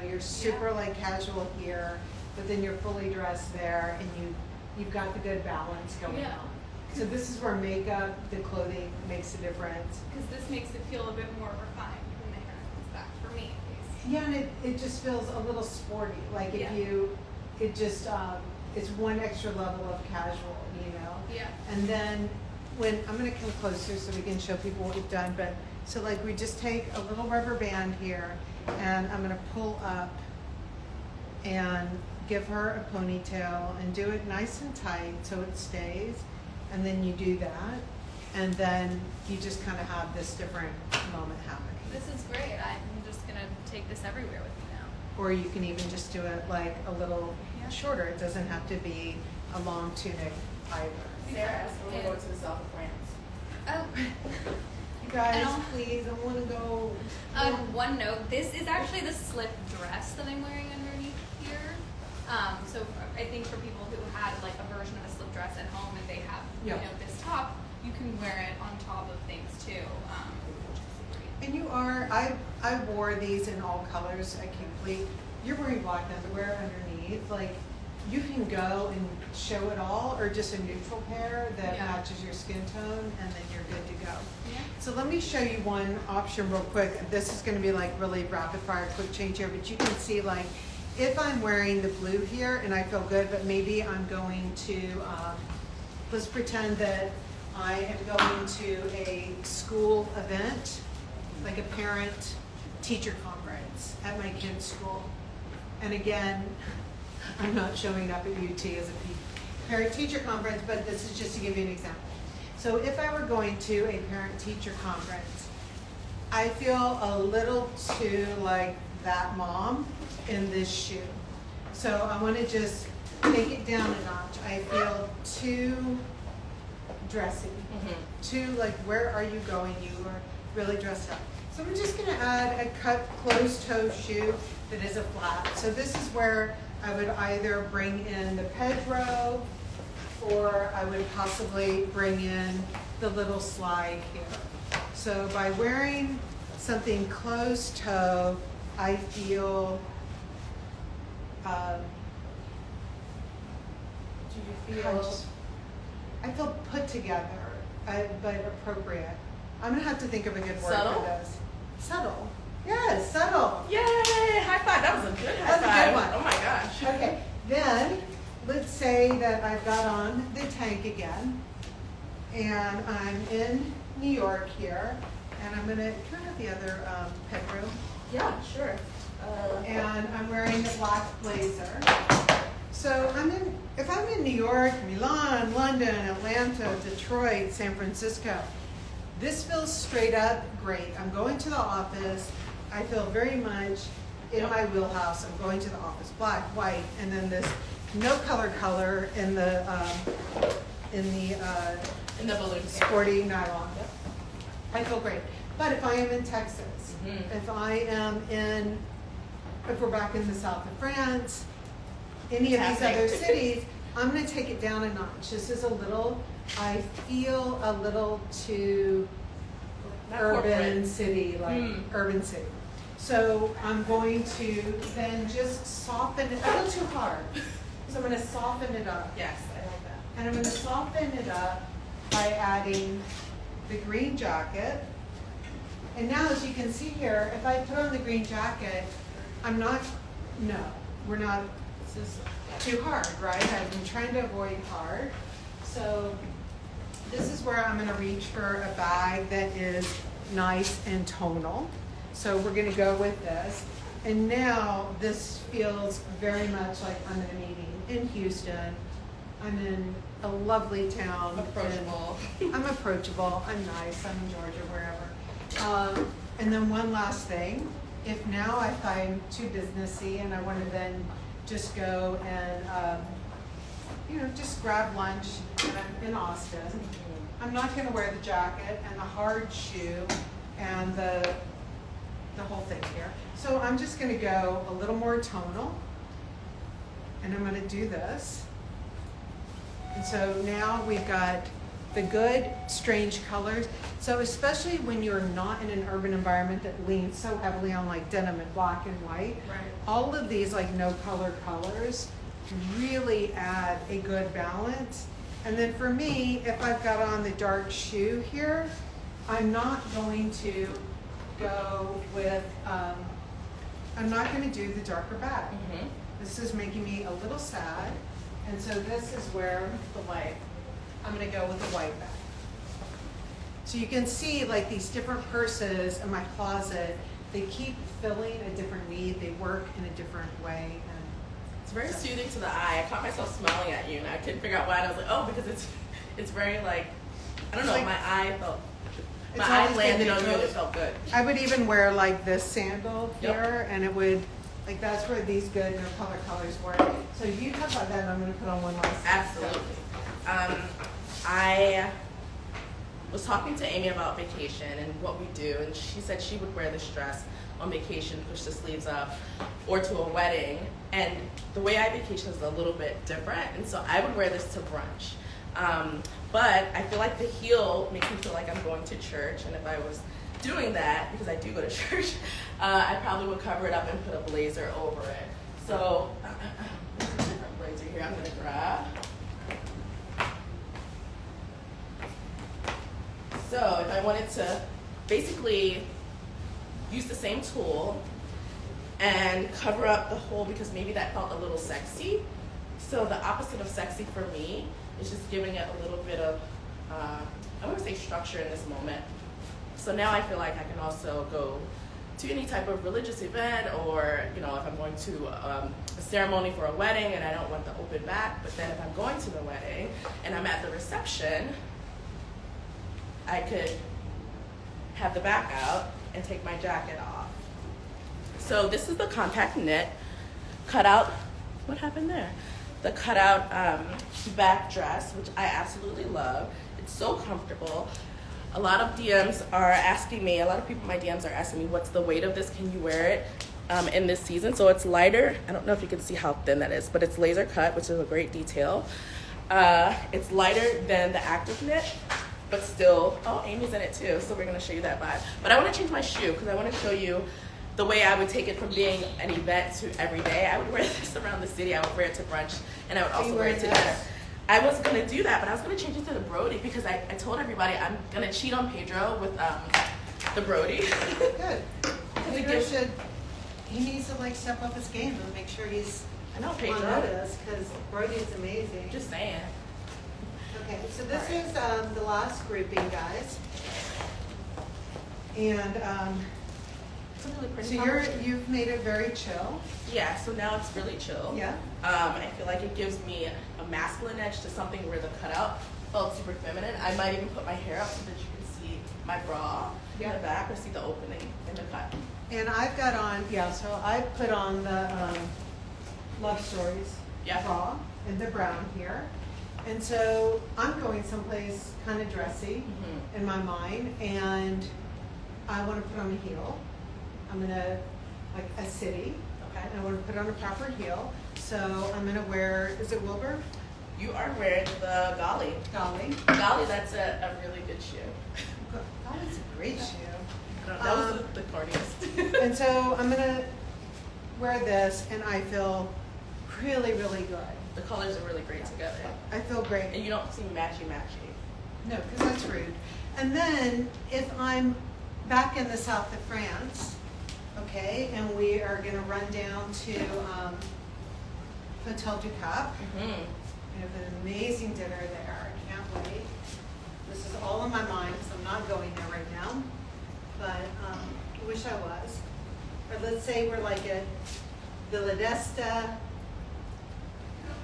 you're super like casual here, but then you're fully dressed there and you've got the good balance going on. So this is where makeup, the clothing makes a difference. Because this makes it feel a bit more refined when the hair comes back, for me at least. Yeah, and it just feels a little sporty. Like if Yeah. it just, it's one extra level of casual, you know? Yeah. And then when, I'm gonna come closer so we can show people what we've done, but, so like we just take a little rubber band here and I'm gonna pull up and give her a ponytail and do it nice and tight so it stays. And then you do that. And then you just kind of have this different moment happening. This is great. I'm just going to take this everywhere with me now. Or you can even just do it like a little shorter. It doesn't have to be a long tunic either. Sarah asked me to go to the south of France. Oh. You guys, please, I want to go. One note, this is actually the slip dress that I'm wearing underneath here. So I think for people who had like a version of a slip dress at home and they have you know this top, you can wear it on top of things too. Which is great. And you are, I wore these in all colors. I can't believe you're wearing black underwear underneath. Like you can go and show it all, or just a neutral pair that matches your skin tone, and then you're good to go. Yeah. So let me show you one option real quick. This is going to be like really rapid fire, quick change here, but you can see like if I'm wearing the blue here and I feel good, but maybe I'm going to, let's pretend that I am going to a school event, like a parent-teacher conference at my kid's school. And again, I'm not showing up at UT as a parent-teacher conference, but this is just to give you an example. So if I were going to a parent-teacher conference, I feel a little too like that mom in this shoe. So I want to just take it down a notch. I feel too dressy. Too like, where are you going? You are really dressed up. So I'm just going to add a cut closed toe shoe that is a flat. So this is where I would either bring in the Pedro, or I would possibly bring in the little slide here. So by wearing something closed toe, I feel, do you feel, I feel put together, but appropriate. I'm gonna have to think of a good word Subtle? for this. Subtle. Yes, subtle. Yay! High five. That was a good high That was five. a good one. Oh my gosh. Okay, then let's say that I've got on the tank again, and I'm in New York here, and I'm gonna, can I have the other Pedro? Yeah, sure. And I'm wearing a black blazer. So if I'm in New York, Milan, London, Atlanta, Detroit, San Francisco, this feels straight up great. I'm going to the office. I feel very much in my wheelhouse. I'm going to the office, black, white, and then this no color in the balloon sporty nylon. I feel great. But if I am in Texas, if I am if we're back in the south of France, any of these other cities, I'm going to take it down a notch. This is a little, I feel a little too urban city, like urban city. So I'm going to then just soften it, a little too hard. So I'm going to soften it up. Yes, I like that. And I'm going to soften it up by adding the green jacket. And now, as you can see here, if I put on the green jacket, we're not, this is too hard, right? I've been trying to avoid hard. So this is where I'm going to reach for a bag that is nice and tonal. So we're going to go with this. And now this feels very much like I'm in a meeting in Houston. I'm in a lovely town. Approachable. I'm approachable. I'm nice. I'm in Georgia, wherever. And then one last thing. If now I find too businessy and I want to then just go and, just grab lunch in Austin, I'm not going to wear the jacket and the hard shoe and the whole thing here. So I'm just going to go a little more tonal, and I'm going to do this. And so now we've got the good, strange colors. So especially when you're not in an urban environment that leans so heavily on like denim and black and white, Right. all of these like no color colors really add a good balance. And then for me, if I've got on the dark shoe here, I'm not going to go with, I'm not going to do the darker bag. Mm-hmm. This is making me a little sad. And so this is where the white, I'm going to go with the white bag. So you can see like these different purses in my closet, they keep filling a different need. They work in a different way. And it's very soothing to the eye. I caught myself smiling at you and I couldn't figure out why. And I was like, oh, because it's very like, I don't know, like, my eye always landed been on you and it neutral. felt good. I would even wear like this sandal Yep. here, and it would, like that's where these good no colors work. So you talk about that, and I'm going to put on one last. Absolutely. I was talking to Amy about vacation and what we do, and she said she would wear this dress on vacation, push the sleeves up, or to a wedding. And the way I vacation is a little bit different, and so I would wear this to brunch. But I feel like the heel makes me feel like I'm going to church, and if I was doing that, because I do go to church, I probably would cover it up and put a blazer over it. So there's a different blazer here I'm gonna grab. So if I wanted to basically use the same tool and cover up the hole, because maybe that felt a little sexy. So the opposite of sexy for me is just giving it a little bit of, I wouldn't say structure in this moment. So now I feel like I can also go to any type of religious event, or if I'm going to a ceremony for a wedding and I don't want the open back, but then if I'm going to the wedding and I'm at the reception, I could have the back out and take my jacket off. So this is the contact knit cutout. What happened there? The cutout back dress, which I absolutely love. It's so comfortable. A lot of DMs are asking me, a lot of people in my DMs are asking me, what's the weight of this? Can you wear it in this season? So it's lighter. I don't know if you can see how thin that is, but it's laser cut, which is a great detail. It's lighter than the active knit, but still, oh, Amy's in it too, so we're gonna show you that vibe. But I wanna change my shoe, because I wanna show you the way I would take it from being an event to every day. I would wear this around the city, I would wear it to brunch, and I would also wear it to dinner. I was gonna do that, but I was gonna change it to the Brody, because I told everybody I'm gonna cheat on Pedro with the Brody. Good. Pedro he needs to like step up his game and make sure he's I know Pedro. on notice, because Brody is amazing. Just saying. Okay, so this is the last grouping, guys. And It's a really pretty so color. you've made it very chill. Yeah, so now it's really chill. Yeah. I feel like it gives me a masculine edge to something where the cutout felt super feminine. I might even put my hair up so that you can see my bra in the back, or see the opening in the cut. And I've got on, so I put on the Love Stories bra in the brown here. And so I'm going someplace kind of dressy in my mind, and I want to put on a heel. I'm going to, like a city, and I want to put on a proper heel. So I'm going to wear, is it Wilbur? You are wearing the Golly. Golly. Golly, that's a really good shoe. Golly's a great shoe. That was the corniest. And so I'm going to wear this, and I feel really, really good. The colors are really great together. I feel great. And you don't seem matchy-matchy. No, because that's rude. And then if I'm back in the south of France, okay, and we are going to run down to Hotel du Cap. We have an amazing dinner there. I can't wait. This is all in my mind because I'm not going there right now, but I wish I was. Or let's say we're like at Villa d'Este.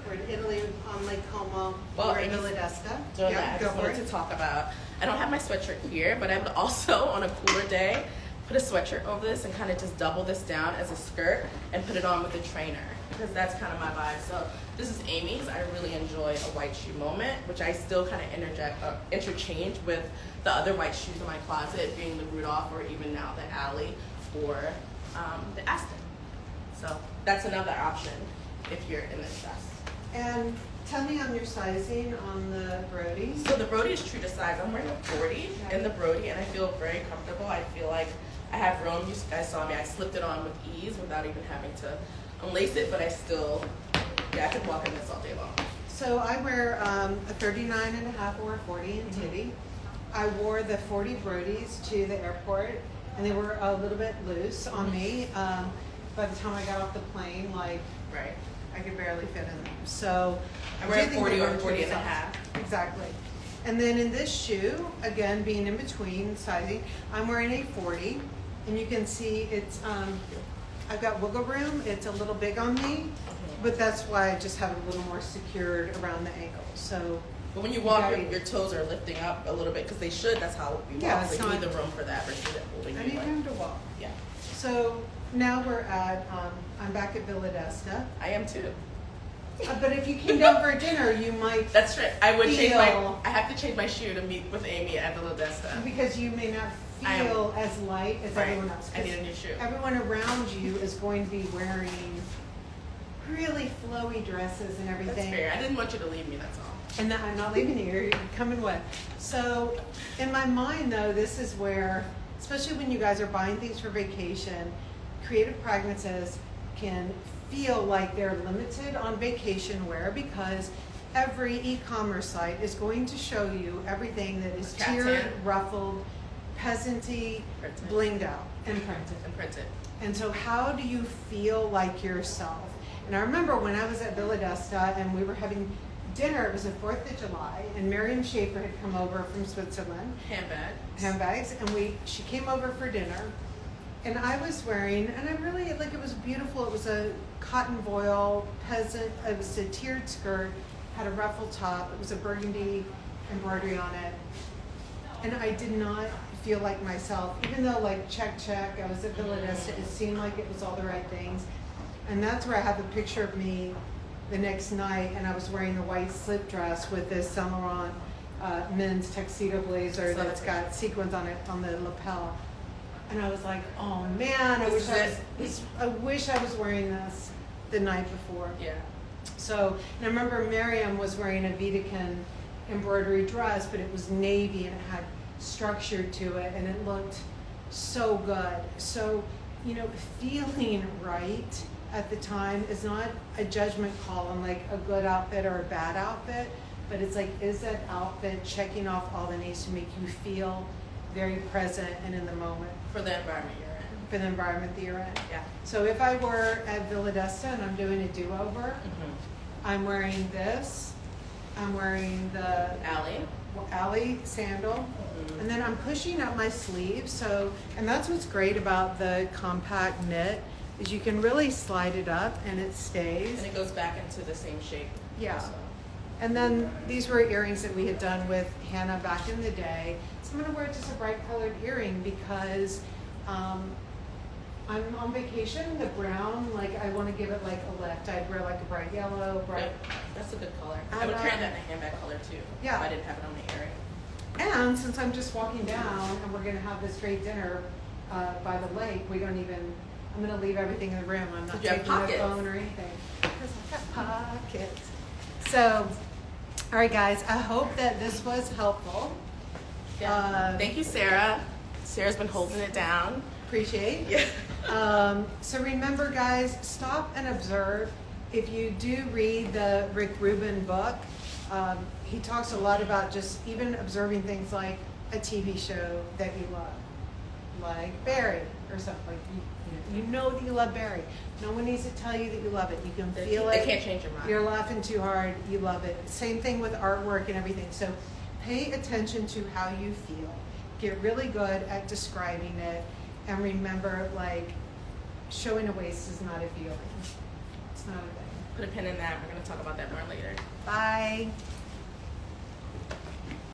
We're in Italy on Lake Como. Well, we're in Villa d'Este. I just wanted to talk about, I don't have my sweatshirt here, but I would also, on a cooler day, put a sweatshirt over this and kind of just double this down as a skirt and put it on with a trainer, because that's kind of my vibe. So this is Amy's. I really enjoy a white shoe moment, which I still kind of interchange with the other white shoes in my closet, being the Rudolph, or even now the Alley, or the Aston. So that's another option if you're in this dress. And tell me on your sizing on the Brodies. So the Brody is true to size. I'm wearing a 40 in the Brody, and I feel very comfortable. I feel like I have room. You guys saw me. I slipped it on with ease without even having to unlace it, but I still, I could walk in this all day long. So I wear a 39 and a half or a 40 in Tibi. I wore the 40 Brodies to the airport, and they were a little bit loose on me. By the time I got off the plane, like, Right. I could barely fit in them. So I wear a do think 40 they or were 40 too and a soft. half. Exactly. And then in this shoe, again, being in between sizing, I'm wearing a 40, and you can see it's, I've got wiggle room. It's a little big on me, but that's why I just have it a little more secured around the ankle. So, But when you walk, your toes are lifting up a little bit because they should. That's how you walk. Yeah, So it's you need not- the room for that versus it holding I you. need Like, room to walk. yeah, So now we're at, I'm back at Villa d'Este. I am too. But if you came down for dinner, you might, That's right. I would change Feel- I have to change my shoe to meet with Amy at Villa d'Este. because you may not I am- feel as light as Right. everyone else. I need a new shoe. Everyone around you is going to be wearing really flowy dresses and everything. That's fair. I didn't want you to leave me. That's all. And that I'm not leaving you, you're coming with. So in my mind though, this is where, especially when you guys are buying things for vacation, creative pragmatists can feel like they're limited on vacation wear because every e-commerce site is going to show you everything that is Cat's tiered, hand. ruffled, peasanty, Printed. blinged out, and printed. And print it. And so how do you feel like yourself? And I remember when I was at Villa d'Este and we were having dinner, it was the 4th of July, and Miriam Schaefer had come over from Switzerland, handbags, and she came over for dinner, and I was wearing, and I really, like, it was beautiful, it was a cotton voile peasant, it was a tiered skirt, had a ruffle top, it was a burgundy embroidery on it, and I did not feel like myself, even though, like, check, I was at Villa d'Este, it seemed like it was all the right things. And that's where I have a picture of me the next night, and I was wearing the white slip dress with this Saint Laurent men's tuxedo blazer that's got sequins on it on the lapel. And I was like, oh man, I wish I was wearing this the night before. Yeah. So, and I remember Miriam was wearing a Vatican embroidery dress, but it was navy and it had structure to it, and it looked so good. So, you know, feeling right at the time is not a judgment call on like a good outfit or a bad outfit, but it's like, is that outfit checking off all the needs to make you feel very present and in the moment? For the environment you're in. For the environment that you're in. Yeah. So if I were at Villa d'Este and I'm doing a do-over, I'm wearing this, I'm wearing the Alley sandal, and then I'm pushing up my sleeves. So, and that's what's great about the compact knit, is you can really slide it up and it stays. And it goes back into the same shape. Yeah. Also. And then these were earrings that we had done with Hannah back in the day. So I'm gonna wear just a bright colored earring because I'm on vacation. The brown, like, I want to give it like a lift. I'd wear like a bright yellow, bright. Yeah, that's a good color. I And, would carry that in a handbag color too. Yeah. If I didn't have it on my earring. And since I'm just walking down and we're gonna have this great dinner by the lake, I'm gonna leave everything in the room. I'm not You have taking my pockets. phone or anything. Because I've got pockets. So, all right guys, I hope that this was helpful. Yeah. Thank you, Sarah. Sarah's been holding it down. Appreciate. Yeah. So remember guys, stop and observe. If you do read the Rick Rubin book, he talks a lot about just even observing things like a TV show that you love, like Beryen or something. Like you know that you love Beryen. No one needs to tell you that you love it. You can feel it. They can't change your mind. You're laughing too hard. You love it. Same thing with artwork and everything. So pay attention to how you feel. Get really good at describing it, and remember, like, showing a waist is not a feeling. It's not a thing. Put a pin in that. We're going to talk about that more later. Bye.